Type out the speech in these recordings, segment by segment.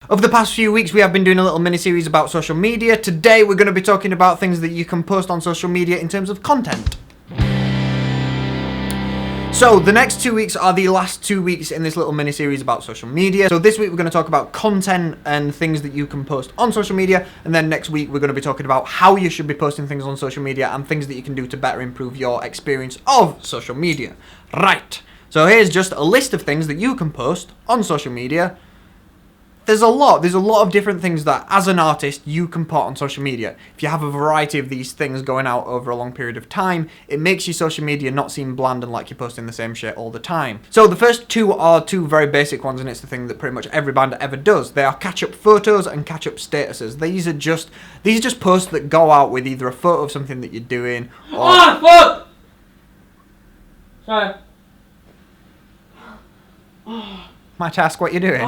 Over the past few weeks, we have been doing a little mini-series about social media. Today, we're going to be talking about things that you can post on social media in terms of content. So, the next 2 weeks are the last 2 weeks in this little mini-series about social media. So this week, we're going to talk about content and things that you can post on social media. And then next week, we're going to be talking about how you should be posting things on social media and things that you can do to better improve your experience of social media. Right. So here's just a list of things that you can post on social media. There's a lot of different things that, as an artist, you can put on social media. If you have a variety of these things going out over a long period of time, it makes your social media not seem bland and like you're posting the same shit all the time. So the first two are two very basic ones, and it's the thing that pretty much every band ever does. They are catch-up photos and catch-up statuses. These are just posts that go out with either a photo of something that you're doing or... Oh, fuck! Sorry. Might I ask what you're doing?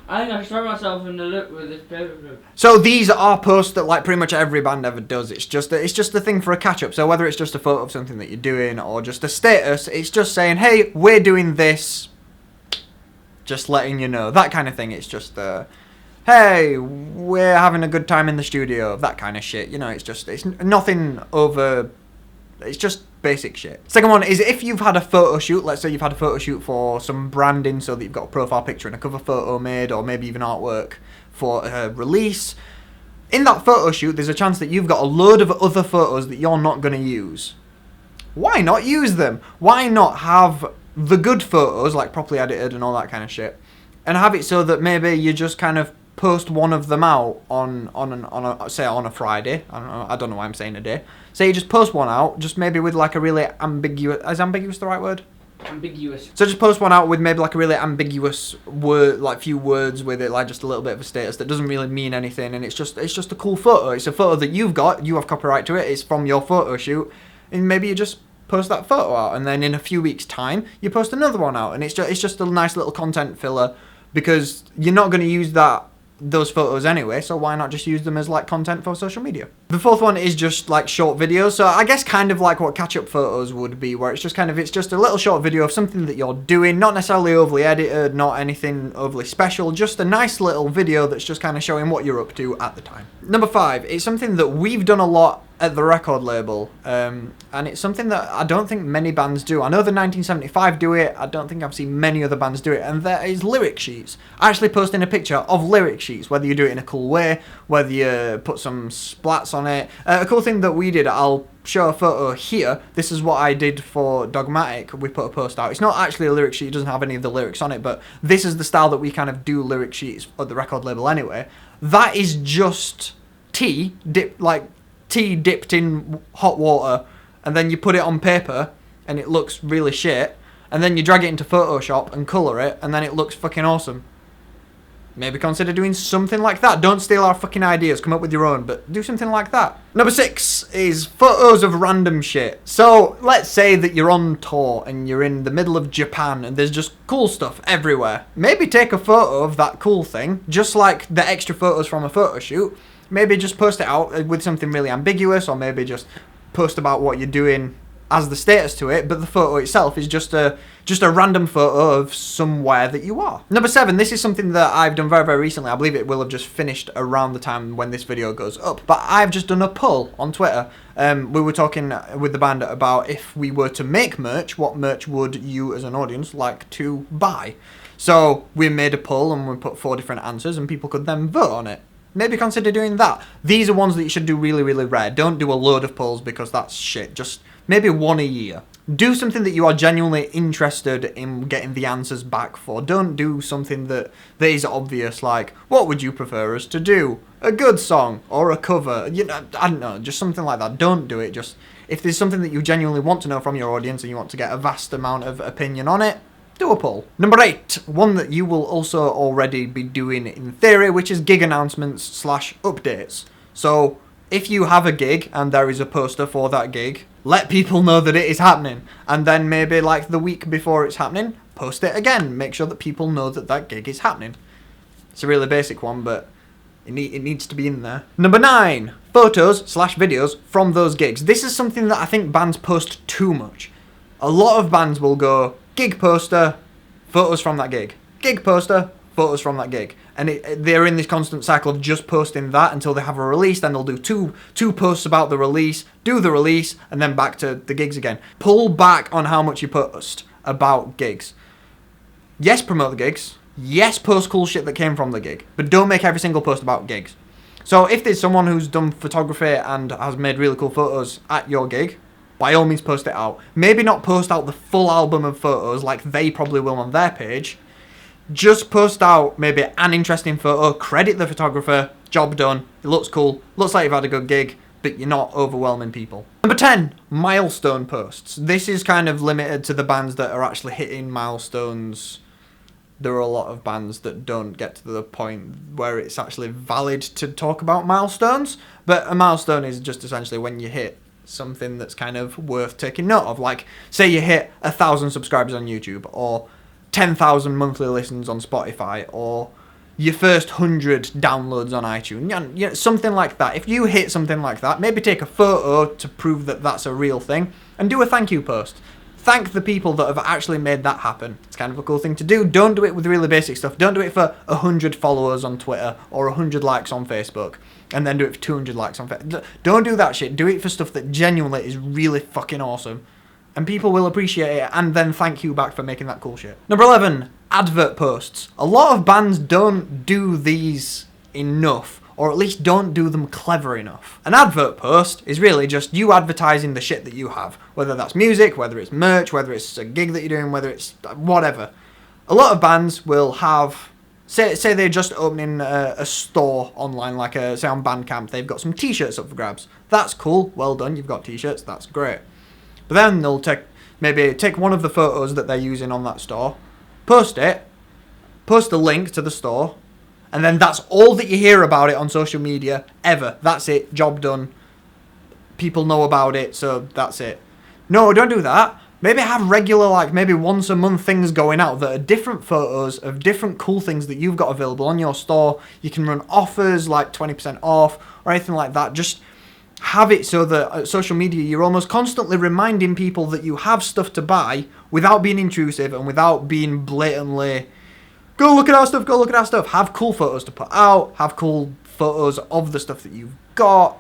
I think I struck myself in the lip with this paper clip. So these are posts that like pretty much every band ever does. It's just a thing for a catch-up. So whether it's just a photo of something that you're doing or just a status, it's just saying, hey, we're doing this. Just letting you know. That kind of thing. It's just, hey, we're having a good time in the studio. That kind of shit. You know, it's nothing over... It's just basic shit. Second one is if you've had a photo shoot, let's say you've had a photo shoot for some branding so that you've got a profile picture and a cover photo made, or maybe even artwork for a release. In that photo shoot, there's a chance that you've got a load of other photos that you're not going to use. Why not use them? Why not have the good photos, like properly edited and all that kind of shit, and have it so that maybe you just kind of post one of them out on a Friday. I don't know why I'm saying a day. Say you just post one out, just maybe with like a really ambiguous... Is ambiguous the right word? Ambiguous. So just post one out with maybe like a really ambiguous word, like few words with it, like just a little bit of a status that doesn't really mean anything, and it's just a cool photo. It's a photo that you've got, you have copyright to it, it's from your photo shoot, and maybe you just post that photo out, and then in a few weeks' time, you post another one out, and it's just a nice little content filler, because you're not going to use those photos anyway, so why not just use them as like content for social media? The fourth one is just like short videos, so I guess kind of like what catch-up photos would be, where it's just a little short video of something that you're doing, not necessarily overly edited, not anything overly special, just a nice little video that's just kind of showing what you're up to at the time. Number 5, it's something that we've done a lot at the record label, and it's something that I don't think many bands do. I know the 1975 do it, I don't think I've seen many other bands do it, and that is lyric sheets. Actually posting a picture of lyric sheets, whether you do it in a cool way, whether you put some splats on it. A cool thing that we did, I'll show a photo here. This is what I did for Dogmatic. We put a post out. It's not actually a lyric sheet, it doesn't have any of the lyrics on it, but this is the style that we kind of do lyric sheets at the record label anyway. That is just tea dipped in hot water, and then you put it on paper and it looks really shit, and then you drag it into Photoshop and colour it, and then it looks fucking awesome. Maybe consider doing something like that. Don't steal our fucking ideas, come up with your own, but do something like that. Number 6 is photos of random shit. So let's say that you're on tour and you're in the middle of Japan and there's just cool stuff everywhere. Maybe take a photo of that cool thing, just like the extra photos from a photo shoot. Maybe just post it out with something really ambiguous, or maybe just post about what you're doing as the status to it, but the photo itself is just a random photo of somewhere that you are. Number 7, this is something that I've done very, very recently. I believe it will have just finished around the time when this video goes up, but I've just done a poll on Twitter. We were talking with the band about if we were to make merch, what merch would you as an audience like to buy? So we made a poll and we put 4 different answers, and people could then vote on it. Maybe consider doing that. These are ones that you should do really, really rare. Don't do a load of polls because that's shit. Just maybe one a year. Do something that you are genuinely interested in getting the answers back for. Don't do something that is obvious, like, what would you prefer us to do? A good song or a cover? You know, I don't know, just something like that. Don't do it. Just, if there's something that you genuinely want to know from your audience and you want to get a vast amount of opinion on it, do a poll. Number 8, one that you will also already be doing in theory, which is gig announcements / updates. So if you have a gig and there is a poster for that gig, let people know that it is happening. And then maybe like the week before it's happening, post it again. Make sure that people know that that gig is happening. It's a really basic one, but it needs to be in there. Number 9, photos / videos from those gigs. This is something that I think bands post too much. A lot of bands will go, gig poster, photos from that gig. Gig poster, photos from that gig, and they're in this constant cycle of just posting that until they have a release. Then they'll do two posts about the release, do the release, and then back to the gigs again. Pull back on how much you post about gigs. Yes, promote the gigs. Yes, post cool shit that came from the gig, but don't make every single post about gigs. So if there's someone who's done photography and has made really cool photos at your gig, by all means post it out. Maybe not post out the full album of photos like they probably will on their page. Just post out maybe an interesting photo, credit the photographer, job done, it looks cool, looks like you've had a good gig, but you're not overwhelming people. Number 10, milestone posts. This is kind of limited to the bands that are actually hitting milestones. There are a lot of bands that don't get to the point where it's actually valid to talk about milestones, but a milestone is just essentially when you hit something that's kind of worth taking note of. Like, say you hit 1,000 subscribers on YouTube, or 10,000 monthly listens on Spotify, or your first 100 downloads on iTunes, you know, something like that. If you hit something like that, maybe take a photo to prove that that's a real thing, and do a thank you post. Thank the people that have actually made that happen. It's kind of a cool thing to do. Don't do it with really basic stuff. Don't do it for 100 followers on Twitter or 100 likes on Facebook, and then do it for 200 likes on Facebook. Don't do that shit. Do it for stuff that genuinely is really fucking awesome, and people will appreciate it and then thank you back for making that cool shit. Number 11, advert posts. A lot of bands don't do these enough, or at least don't do them clever enough. An advert post is really just you advertising the shit that you have, whether that's music, whether it's merch, whether it's a gig that you're doing, whether it's whatever. A lot of bands will have, say they're just opening a store online, like say on Bandcamp, they've got some t-shirts up for grabs. That's cool, well done, you've got t-shirts, that's great. But then they'll maybe take one of the photos that they're using on that store, post it, post a link to the store, and then that's all that you hear about it on social media ever. That's it, job done. People know about it, so that's it. No, don't do that. Maybe have regular, like maybe once a month things going out that are different photos of different cool things that you've got available on your store. You can run offers like 20% off or anything like that. Just have it so that social media, you're almost constantly reminding people that you have stuff to buy without being intrusive and without being blatantly, go look at our stuff, go look at our stuff. Have cool photos to put out, have cool photos of the stuff that you've got,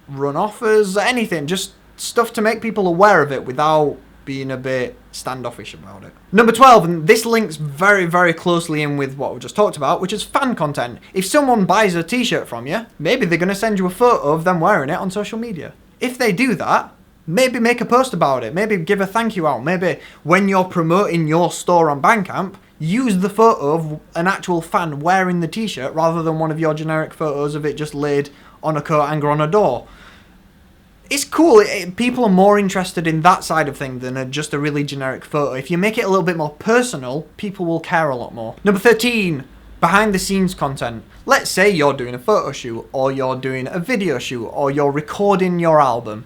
run offers, anything, just stuff to make people aware of it without being a bit standoffish about it. Number 12, and this links very, very closely in with what we just talked about, which is fan content. If someone buys a t-shirt from you, maybe they're going to send you a photo of them wearing it on social media. If they do that, maybe make a post about it, maybe give a thank you out, maybe when you're promoting your store on Bandcamp, use the photo of an actual fan wearing the t-shirt rather than one of your generic photos of it just laid on a coat hanger on a door. It's cool. People are more interested in that side of things than just a really generic photo. If you make it a little bit more personal, people will care a lot more. Number 13, behind the scenes content. Let's say you're doing a photo shoot, or you're doing a video shoot, or you're recording your album.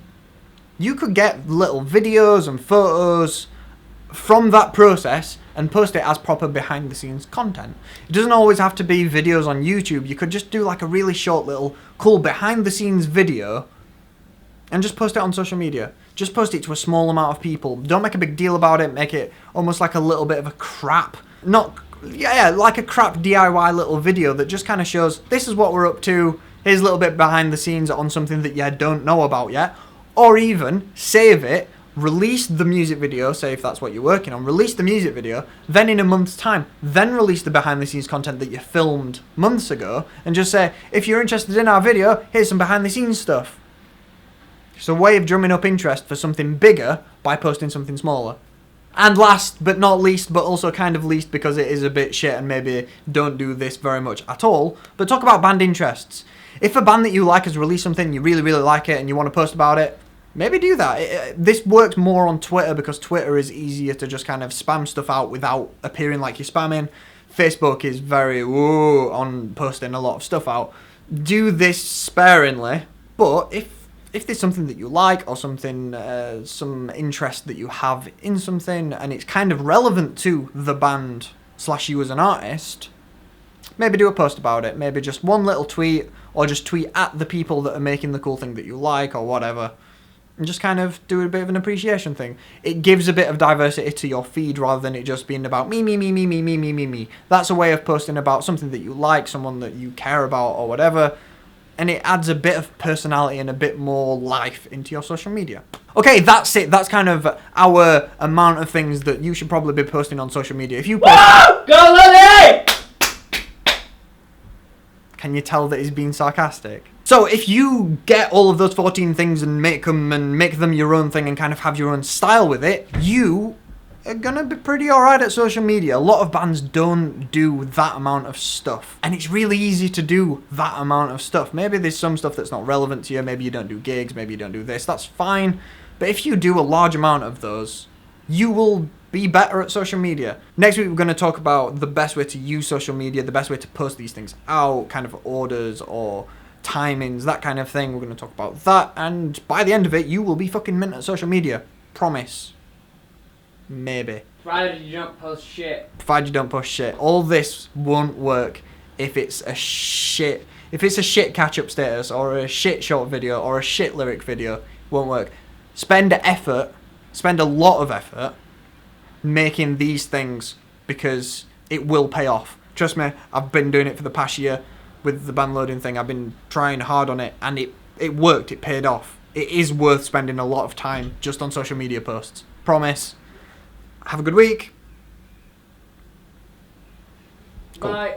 You could get little videos and photos from that process and post it as proper behind the scenes content. It doesn't always have to be videos on YouTube. You could just do like a really short little cool behind the scenes video and just post it on social media. Just post it to a small amount of people. Don't make a big deal about it. Make it almost like a little bit of a crap, like a crap DIY little video that just kind of shows, this is what we're up to. Here's a little bit behind the scenes on something that you don't know about yet. Or even save it, release the music video, say if that's what you're working on, release the music video, then in a month's time, then release the behind the scenes content that you filmed months ago, and just say, if you're interested in our video, here's some behind the scenes stuff. It's a way of drumming up interest for something bigger by posting something smaller. And last but not least, but also kind of least because it is a bit shit and maybe don't do this very much at all, but talk about band interests. If a band that you like has released something, you really, really like it and you want to post about it, maybe do that. This works more on Twitter because Twitter is easier to just kind of spam stuff out without appearing like you're spamming. Facebook is very on posting a lot of stuff out. Do this sparingly, but if there's something that you like or something, some interest that you have in something and it's kind of relevant to the band / you as an artist, maybe do a post about it. Maybe just one little tweet or just tweet at the people that are making the cool thing that you like or whatever. and just kind of do a bit of an appreciation thing. It gives a bit of diversity to your feed rather than it just being about me, me, me, me, me, me, me, me, me. That's a way of posting about something that you like, someone that you care about or whatever. And it adds a bit of personality and a bit more life into your social media. Okay, that's it. That's kind of our amount of things that you should probably be posting on social media. If you post... Whoa! Go Lily! Can you tell that he's being sarcastic? So if you get all of those 14 things and make them your own thing and kind of have your own style with it, you are gonna be pretty alright at social media. A lot of bands don't do that amount of stuff. And it's really easy to do that amount of stuff. Maybe there's some stuff that's not relevant to you. Maybe you don't do gigs. Maybe you don't do this. That's fine. But if you do a large amount of those, you will be better at social media. Next week, we're going to talk about the best way to use social media, the best way to post these things out, kind of orders or timings, that kind of thing. We're going to talk about that. And by the end of it, you will be fucking mint at social media. Promise. Maybe. Provided you don't post shit. Provided you don't post shit. All this won't work if it's a shit... If it's a shit catch-up status or a shit short video or a shit lyric video, it won't work. Spend a lot of effort making these things because it will pay off. Trust me, I've been doing it for the past year with the band loading thing. I've been trying hard on it and it worked, it paid off. It is worth spending a lot of time just on social media posts. Promise. Have a good week. Cool. Bye.